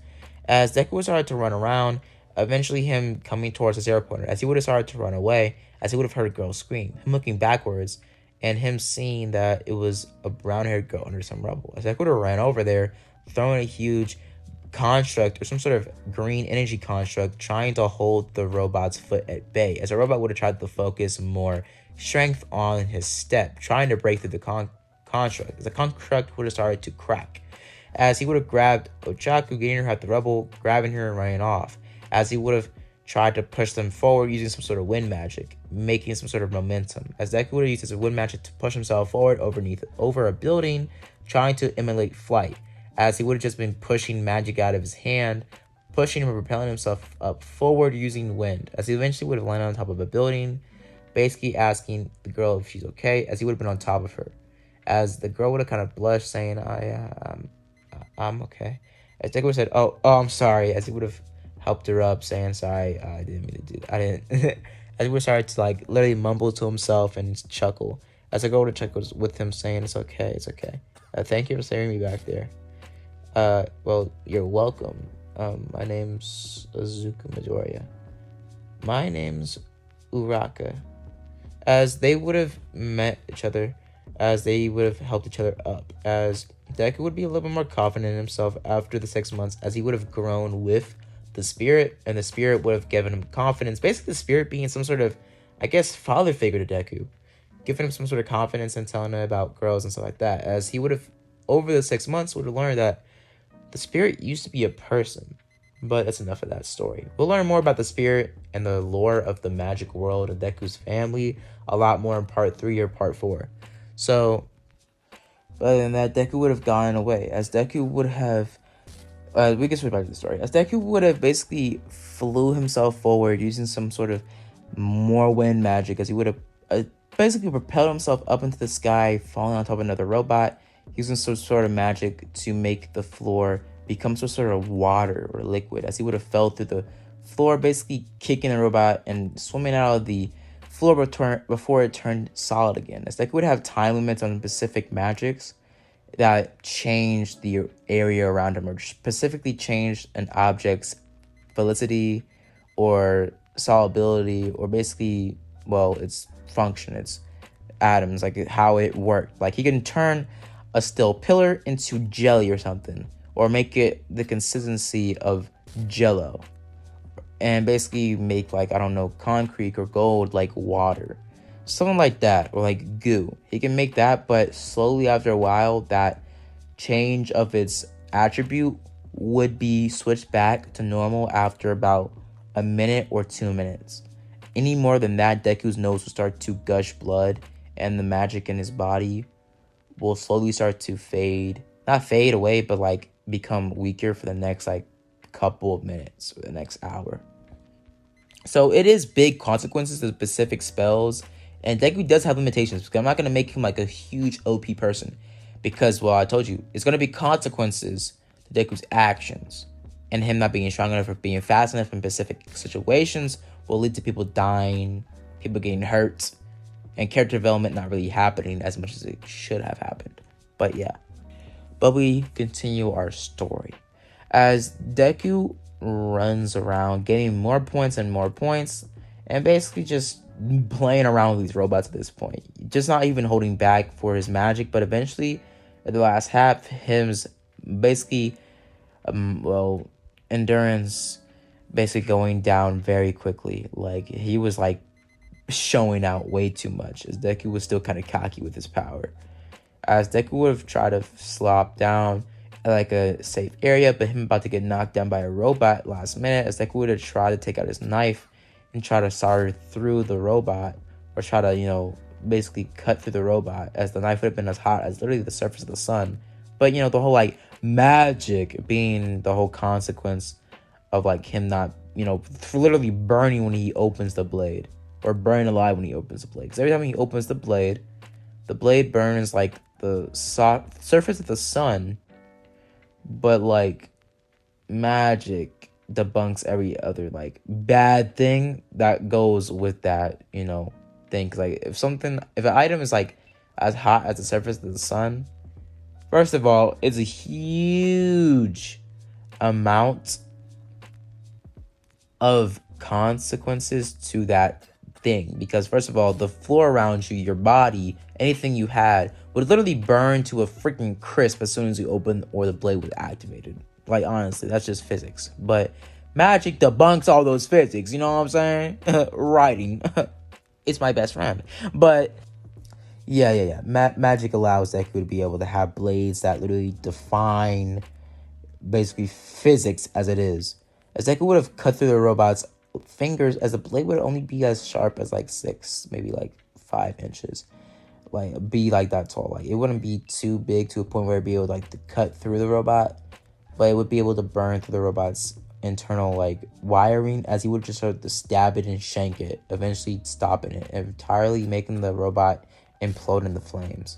As Deku started to run around, eventually him coming towards the zero pointer, as he would have started to run away, as he would have heard a girl scream, him looking backwards, and him seeing that it was a brown-haired girl under some rubble. As Deku would have ran over there, throwing a huge construct, or some sort of green energy construct, trying to hold the robot's foot at bay, as a robot would have tried to focus more strength on his step, trying to break through the construct. The construct would have started to crack, as he would have grabbed Ochaku, getting her at the rubble, grabbing her and running off, as he would have tried to push them forward using some sort of wind magic, making some sort of momentum, as Deku would have used his wind magic to push himself forward over a building, trying to emulate flight, as he would have just been pushing magic out of his hand, pushing and propelling himself up forward using wind, as he eventually would have landed on top of a building, basically asking the girl if she's okay, as he would have been on top of her, as the girl would have kind of blushed, saying, I'm okay. As Deku would have said, oh, I'm sorry, as he would have helped her up, saying, sorry, I didn't mean to do that. I didn't. As he would have started to, like, literally mumble to himself and chuckle, as the girl would have chuckled with him, saying, it's okay. Thank you for saving me back there. Well, you're welcome. My name's Azuka Midoriya. My name's Uraka. As they would have met each other, as they would have helped each other up, as Deku would be a little bit more confident in himself after the 6 months, as he would have grown with the spirit, and the spirit would have given him confidence. Basically, the spirit being some sort of, I guess, father figure to Deku, giving him some sort of confidence and telling him about girls and stuff like that, as he would have, over the 6 months, would have learned that the spirit used to be a person. But that's enough of that story. We'll learn more about the spirit and the lore of the magic world of Deku's family a lot more in part 3 or part 4. So, other than that, Deku would have gone away, as Deku would have we can switch back to the story. As Deku would have basically flew himself forward using some sort of more wind magic, as he would have basically propelled himself up into the sky, falling on top of another robot, using some sort of magic to make the floor become some sort of water or liquid, as he would have fell through the floor, basically kicking the robot and swimming out of the floor before it turned solid again. As Deku would have time limits on specific magics that changed the area around him, or specifically changed an object's velocity or solubility, or basically, well, its function, its atoms, like how it worked. Like he can turn a steel pillar into jelly or something, or make it the consistency of jello, and basically make, like, I don't know, concrete or gold like water. Something like that, or like goo. He can make that, but slowly after a while, that change of its attribute would be switched back to normal after about a minute or 2 minutes. Any more than that, Deku's nose will start to gush blood, and the magic in his body will slowly start to fade. Not fade away, but like become weaker for the next like couple of minutes or the next hour. So it is big consequences to specific spells. And Deku does have limitations, because I'm not going to make him like a huge OP person, because, well, I told you, it's going to be consequences to Deku's actions, and him not being strong enough or being fast enough in specific situations will lead to people dying, people getting hurt, and character development not really happening as much as it should have happened. But yeah, but we continue our story as Deku runs around getting more points and more points, and basically just playing around with these robots at this point, just not even holding back for his magic. But eventually, at the last half, him's basically endurance basically going down very quickly. Like he was like showing out way too much, as Deku was still kind of cocky with his power. As Deku would have tried to slop down at like a safe area, but him about to get knocked down by a robot last minute, as Deku would have tried to take out his knife and try to saw through the robot, or try to, you know, basically cut through the robot, as the knife would have been as hot as literally the surface of the sun. But, you know, the whole like magic being the whole consequence of like him not, you know, literally burning when he opens the blade, or burning alive when he opens the blade. Because every time he opens the blade burns like the soft surface of the sun, but like magic debunks every other like bad thing that goes with that, you know, thing. Cause like if an item is like as hot as the surface of the sun, first of all, it's a huge amount of consequences to that thing, because first of all, the floor around you, your body, anything you had would literally burn to a freaking crisp as soon as you open or the blade was activated. Like, honestly, that's just physics. But magic debunks all those physics, you know what I'm saying? Writing. It's my best friend. But, yeah. Magic allows Deku to be able to have blades that literally define, basically, physics as it is. As Deku would have cut through the robot's fingers, as the blade would only be as sharp as, like, 6, maybe, like, 5 inches. Like, be, like, that tall. Like, it wouldn't be too big to a point where it'd be able, like, to cut through the robot, but it would be able to burn through the robot's internal like wiring, as he would just start to stab it and shank it, eventually stopping it entirely, making the robot implode in the flames.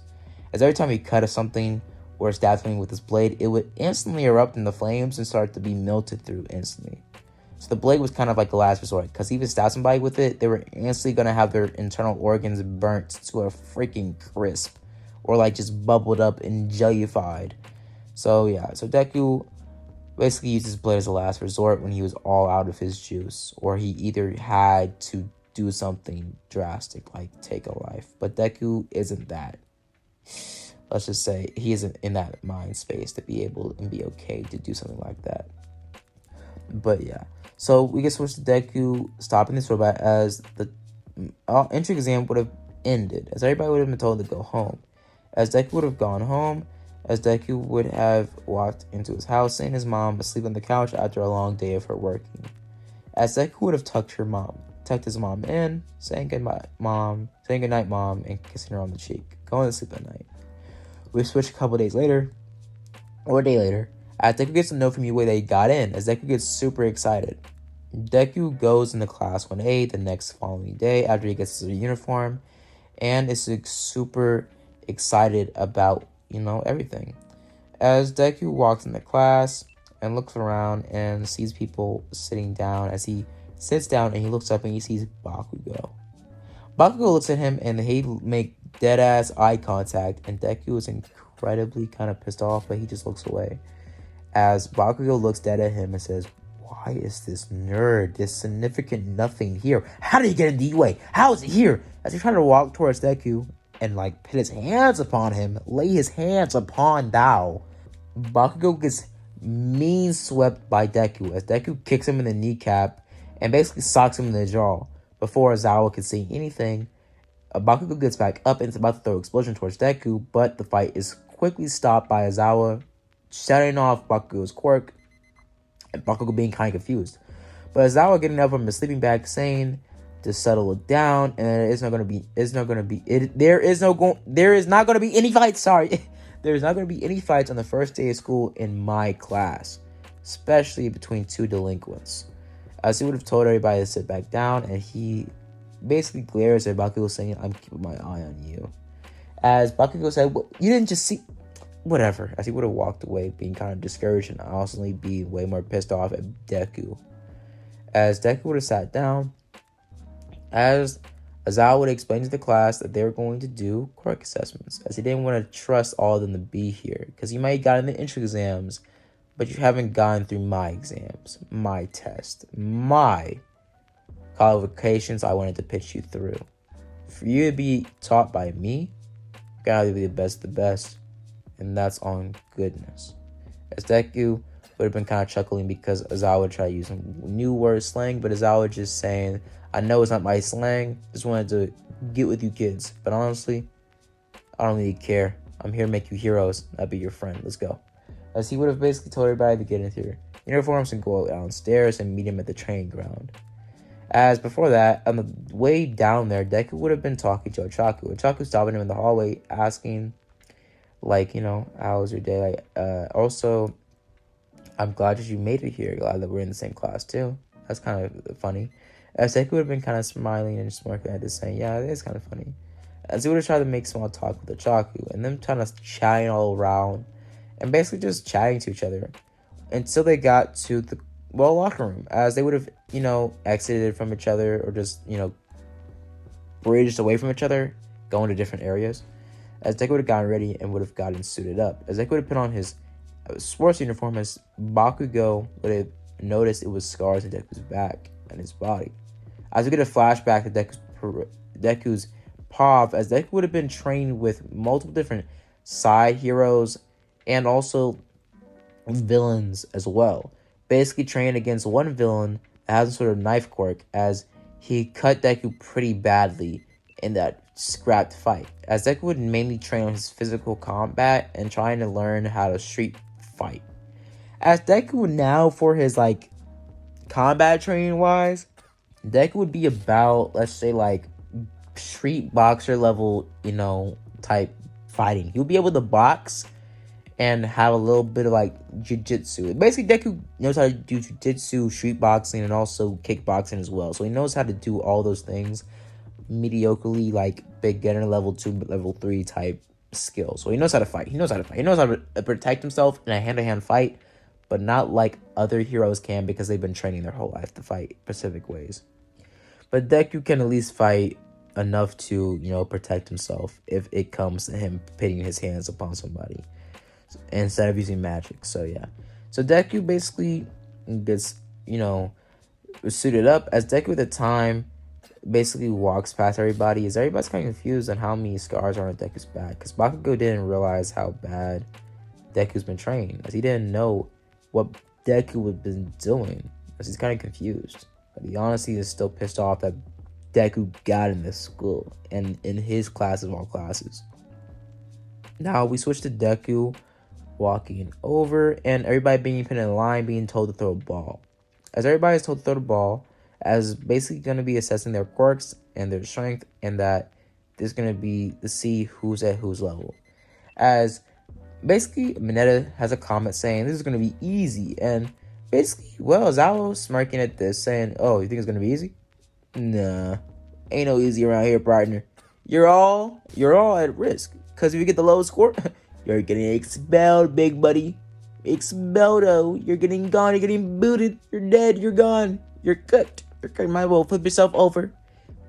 As every time he cut something or stabbed something with his blade, it would instantly erupt in the flames and start to be melted through instantly. So the blade was kind of like a last resort, because if you stab somebody with it, they were instantly gonna have their internal organs burnt to a freaking crisp, or like just bubbled up and jellified. So yeah, so Deku basically used his blade as a last resort when he was all out of his juice, or he either had to do something drastic like take a life. But Deku isn't that. Let's just say he isn't in that mind space to be able and be okay to do something like that. But yeah, so we get switched to Deku stopping this robot, as the entry exam would have ended, as everybody would have been told to go home. As Deku would have gone home, as Deku would have walked into his house, seeing his mom asleep on the couch after a long day of her working. as Deku would have tucked his mom in, saying goodnight, mom, and kissing her on the cheek, going to sleep at night. We switch a day later, as Deku gets a note from Yue that he got in, as Deku gets super excited. Deku goes into class 1A the next following day after he gets his uniform, and is super excited about, everything. As Deku walks into class and looks around and sees people sitting down, as he sits down and he looks up and he sees Bakugo. Bakugo looks at him and they make dead-ass eye contact, and Deku is incredibly kind of pissed off, but he just looks away. As Bakugo looks dead at him and says, "Why is this nerd, this significant nothing here? How did he get in the way? How is it here?" As he tries to walk towards Deku and put his hands upon him, lay his hands upon Dao, Bakugo gets mean swept by Deku as Deku kicks him in the kneecap and basically socks him in the jaw. Before Aizawa can say anything, Bakugo gets back up and is about to throw explosion towards Deku, but the fight is quickly stopped by Aizawa, shutting off Bakugo's quirk, and Bakugo being kind of confused. But Aizawa getting up from his sleeping bag, saying to settle it down, and there is not going to be any fights. Sorry, there is not going to be any fights on the first day of school in my class, especially between two delinquents. As he would have told everybody to sit back down, and he basically glares at Bakugo, saying, "I'm keeping my eye on you." As Bakugo said, "Well, you didn't just see..." Whatever. As he would have walked away, being kind of discouraged and honestly being way more pissed off at Deku. As Deku would have sat down, as Aizawa would explain to the class that they were going to do quirk assessments, as he didn't want to trust all of them to be here, because you might have gotten the entry exams, but you haven't gone through my exams, my test, my qualifications I wanted to pitch you through. For you to be taught by me, you gotta be the best of the best, and that's on goodness. As Deku would have been kind of chuckling because Aizawa tried to use some new word slang, but Aizawa just saying, "I know it's not my slang, just wanted to get with you kids, but honestly, I don't really care. I'm here to make you heroes, not be your friend. Let's go." As he would have basically told everybody to get into their uniforms and go downstairs and meet him at the training ground. As before that, on the way down there, Deku would have been talking to Ochaku. Ochaku stopping him in the hallway, asking, how was your day? Also, I'm glad that you made it here. Glad that we're in the same class too. That's kind of funny. As Deku would have been kind of smiling and smirking at this, saying, "Yeah, it is kind of funny." As he would have tried to make small talk with Ochaku, and them kind of chatting all around, and basically just chatting to each other, until they got to the locker room. As they would have, exited from each other, or just, bridged away from each other, going to different areas. As Deku would have gotten ready and would have gotten suited up. As Deku would have put on his sports uniform, as Bakugo would have noticed it was scars on Deku's back and his body. As we get a flashback to Deku's POV, as Deku would have been trained with multiple different side heroes and also villains as well. Basically trained against one villain that has a sort of knife quirk, as he cut Deku pretty badly in that scrapped fight. As Deku would mainly train on his physical combat and trying to learn how to street fight. As Deku would now, for his combat training wise, Deku would be about, let's say, street boxer level, type fighting. He would be able to box and have a little bit of jiu-jitsu. Basically, Deku knows how to do jiu-jitsu, street boxing, and also kickboxing as well. So he knows how to do all those things mediocrely, beginner level 2, level 3 type skills. So he knows how to fight. He knows how to protect himself in a hand-to-hand fight, but not like other heroes can, because they've been training their whole life to fight specific ways. But Deku can at least fight enough to, protect himself if it comes to him pitting his hands upon somebody instead of using magic. So yeah. So Deku basically gets, suited up, as Deku at the time basically walks past everybody, as everybody's kind of confused on how many scars are on Deku's back, because Bakugo didn't realize how bad Deku's been trained, as he didn't know what Deku had been doing, as he's kind of confused. But he honestly is still pissed off that Deku got in this school and in his class of all classes. Now we switch to Deku walking over and everybody being put in line, being told to throw a ball. As everybody's told to throw the ball, as basically going to be assessing their quirks and their strength, and that there's going to be to see who's at whose level. As basically, Mineta has a comment saying this is going to be easy, and basically, well, Zalo smirking at this, saying, "Oh, you think it's going to be easy? Nah, ain't no easy around here, partner. You're all at risk, because if you get the lowest score, you're getting expelled, big buddy. Expeldo. You're getting gone. You're getting booted. You're dead. You're gone. You're cooked. You're cooked. Might as well flip yourself over.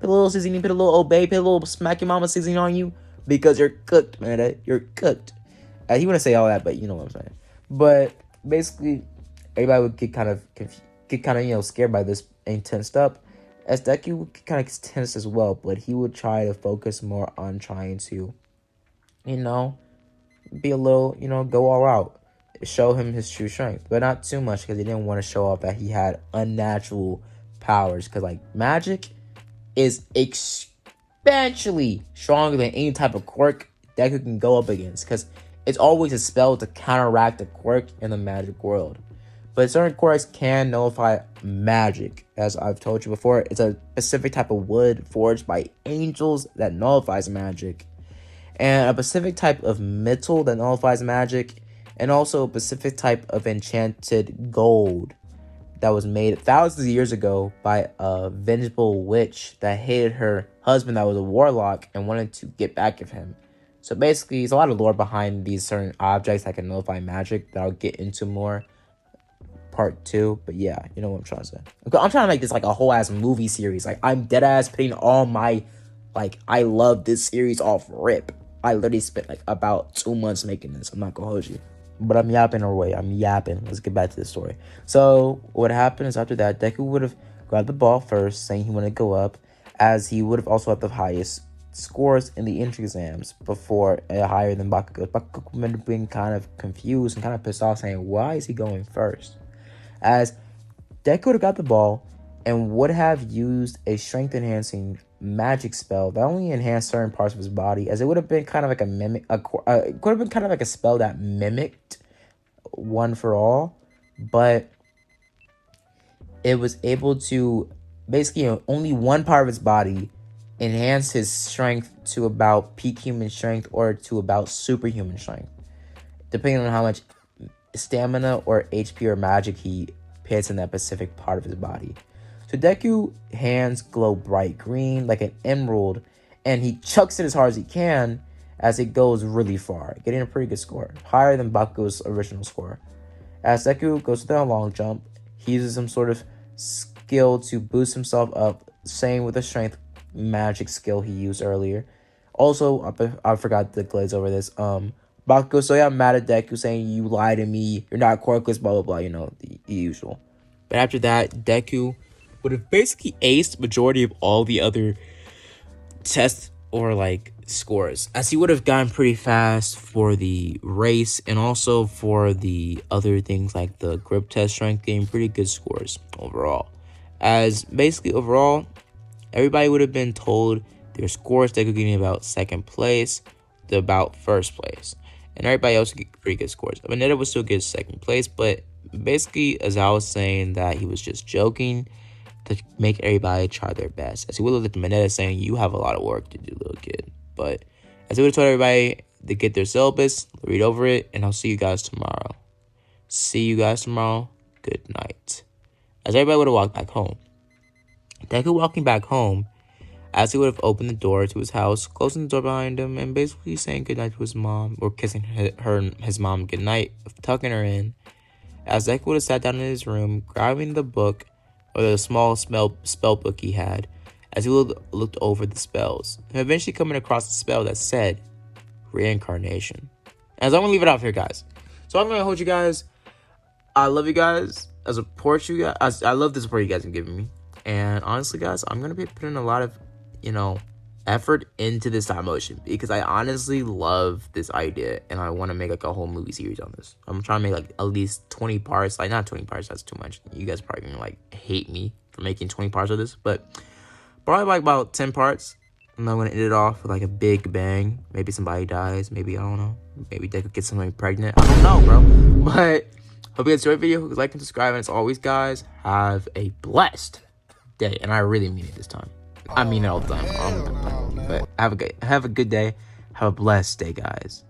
Put a little seasoning. Put a little obey. Put a little smack your mama seasoning on you, because you're cooked, man. You're cooked." He wouldn't say all that, but you know what I'm saying. But basically, everybody would get kind of scared by this and tensed up. As Deku would get kind of tense as well, but he would try to focus more on trying to, be a little, go all out, show him his true strength, but not too much, because he didn't want to show off that he had unnatural powers. Because like magic is exponentially stronger than any type of quirk Deku can go up against, because it's always a spell to counteract a quirk in the magic world. But certain quirks can nullify magic. As I've told you before, it's a specific type of wood forged by angels that nullifies magic. And a specific type of metal that nullifies magic. And also a specific type of enchanted gold that was made thousands of years ago by a vengeful witch that hated her husband that was a warlock and wanted to get back at him. So basically, there's a lot of lore behind these certain objects that can nullify magic that I'll get into more part 2. But yeah, you know what I'm trying to say. I'm trying to make this like a whole ass movie series. Like, I'm dead ass putting all my, I love this series off rip. I literally spent like about 2 months making this. I'm not gonna hold you. But I'm yapping away. I'm yapping. Let's get back to the story. So what happened is after that, Deku would have grabbed the ball first, saying he wanted to go up, as he would have also had the highest scores in the entry exams before higher than Bakugo. Bakugo would have been kind of confused and kind of pissed off, saying, why is he going first? As Deku would have got the ball and would have used a strength enhancing magic spell that only enhanced certain parts of his body, as it would have been kind of like a mimic, it could have been kind of like a spell that mimicked One for All, but it was able to basically only one part of his body enhance his strength to about peak human strength or to about superhuman strength, depending on how much stamina or HP or magic he hits in that specific part of his body. So Deku's hands glow bright green like an emerald, and he chucks it as hard as he can as it goes really far, getting a pretty good score, higher than Bakugo's original score. As Deku goes to the long jump, he uses some sort of skill to boost himself up, same with the strength magic skill he used earlier. Also, I forgot to glaze over this. Bakugo, so yeah, I'm mad at Deku, saying you lied to me, you're not quirkless, blah blah blah, the usual. But after that, Deku would have basically aced majority of all the other tests or scores, as he would have gotten pretty fast for the race and also for the other things like the grip test strength, getting pretty good scores overall. As basically overall, everybody would have been told their scores Deku getting about second place to about first place, and everybody else would get pretty good scores. Mineta would still get second place, but basically, as I was saying, that he was just joking to make everybody try their best. As he would look at the Mineta saying, you have a lot of work to do, little kid. But as he would have told everybody to get their syllabus, read over it, and I'll see you guys tomorrow. See you guys tomorrow. Good night. As everybody would have walked back home. Deku walking back home, as he would have opened the door to his house, closing the door behind him, and basically saying goodnight to his mom, or kissing his mom goodnight, tucking her in. As Deku would have sat down in his room, grabbing the book, or the small spell book he had, as he looked over the spells, and eventually coming across a spell that said reincarnation. As I'm gonna leave it off here, guys. So I'm gonna hold you guys. I love you guys. I support you guys. I love the support you guys have given me. And honestly, guys, I'm gonna be putting a lot of, effort into this stop motion, because I honestly love this idea and I want to make a whole movie series on this. I'm trying to make at least 20 parts. Not 20 parts, that's too much. You guys probably gonna hate me for making 20 parts of this, but probably about 10 parts. And I'm gonna end it off with a big bang. Maybe somebody dies. Maybe, I don't know. Maybe Deku gets somebody pregnant. I don't know, bro. But hope you guys enjoyed the video. Like and subscribe. And as always, guys, have a blessed day, and I really mean it this time. I mean it all the time. But have a good day. Have a blessed day, guys.